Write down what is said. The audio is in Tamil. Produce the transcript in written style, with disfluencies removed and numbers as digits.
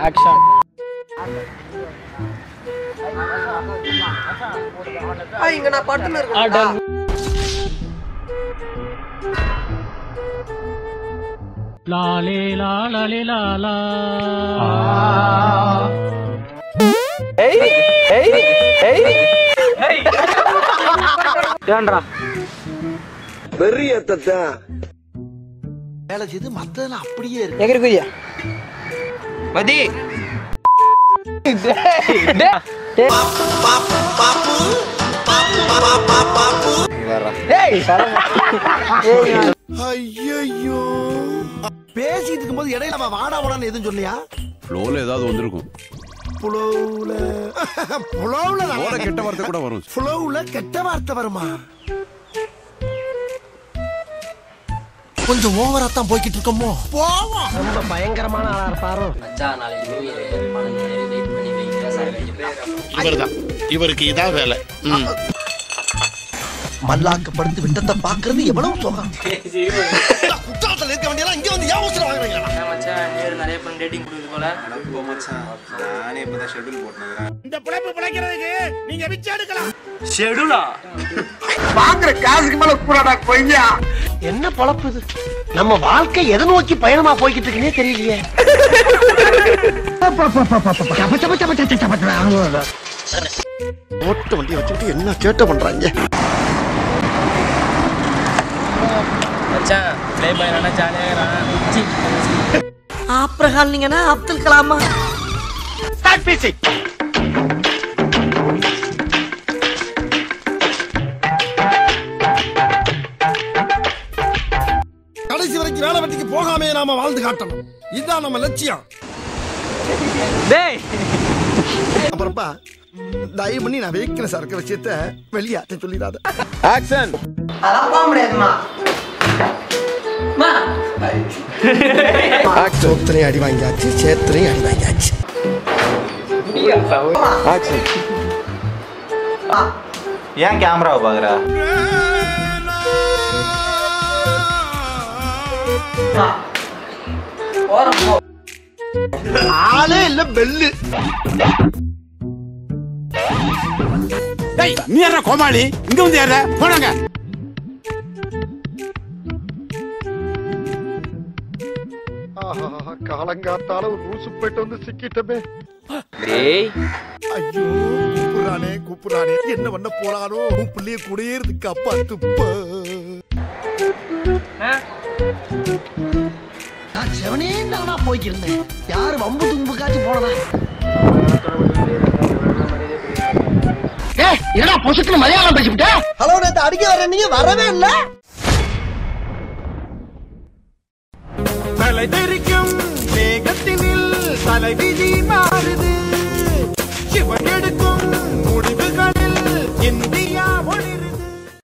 Action. இங்க நான் படுத்துன்னு இருக்கேன். லாலே லாலே லாலா. ஏன்டா பெரிய தத்தா வேலை செய்து மத்ததெல்லாம் அப்படியே இருக்கு. எகிரி குதியா மதி. ஐயோ பேசிட்டு இருக்கும்போது இடையில வாடா வாடான்னு எதுவும் சொல்லியா? ஃப்ளோல ஏதாவது வந்திருக்கும். புலவுல கெட்ட வார்த்தை கூட வரும். புலவுல கெட்ட வார்த்தை வருமா? கொஞ்சம் ஓவரா தான் போய்கிட்டு இருக்கோமோ. போவோம். ரொம்ப பயங்கரமான ஆளா இருப்பாரோ. மச்சான் நாளைக்கு நியூ இயர் பணம் வெயிட் பண்ணி வெயிட் சார். இவர்தான், இவருக்கு இதான் வேலை. மல்லாக்க படுத்து விட்டத்தை பாக்குறது எவ்வளவு சுகம். குற்றாலத்துல இருக்க வேண்டியதெல்லாம் இங்க வந்து யோசனை வாங்குறீங்களா? மச்சான் நேரு நிறைய பேர் டேட்டிங் கொடுக்குது போல. போ மச்சான், நானே இப்பதான் ஷெட்யூல் போட்டுனேன். இந்த பிழைப்பு பிழைக்கிறதுக்கு நீங்க விச்சு எடுக்கலாம். ஷெட்யூலா வாங்குற காசுக்கு மேல கூடாடா கொய்யா. என்ன பொழப்பு இது? நம்ம வாழ்க்கை எதை நோக்கி பயணமா போய்கிட்டு இருக்குன்னே தெரியலையே. ஓட்டு வண்டியை வச்சுக்கிட்டு என்ன சேட்டை பண்றாங்க? மச்சான் ப்ளே பாய் நல்லா ஜாலியா இருக்கான். ஆப்ரஹாம் நீங்கன்னா அப்துல் கலாமா? ஸ்டார்ட் பீசிங். கடைசி வரைக்கும் வேலை வெட்டிக்கு போகாமே நாம வாழ்ந்து காட்டணும். இதுதான் நம்ம லட்சியம். டேய் அப்புறம்பா தயவு பண்ணி நான் வைக்கிற சரக்கு விஷயத்த வெளியாட்ட சொல்லிடாத. ஆக்ஷன். அதான் போக முடியாதுமா. சோத்திரையும் அடி வாங்கியாச்சு, சேத்திரையும் அடி வாங்கியாச்சு. ஆக்ஷன். ஏன் கேமராவை பாக்குற? ஆளே இல்ல பெல்லு. டேய், நீ யாரா கோமாளி? இங்க வந்து யாரா? போனாங்க. காலங்காத்தால ஒரு ரூசு போயிட்டு வந்து சிக்கிட்டமே. டேய் ஐயோ கூப்பிடுறானே என்ன பண்ண போறானோ? உன் பிள்ளைய கூடயே இருக்கு அப்பா துப்ப. நான் செவனே தானா போய்க்கிருந்தேன். யாரு வம்பு தும்புக்காச்சு போனதா? என்னடா பொசுக்குன்னு மலையாளம் பேசிவிட்ட? ஹலோ, நேத்து அடிக்க வர நீங்க வரவே இல்ல. தலை தெரிக்கும் வேகத்தினில் தலைவிதி மாறுது.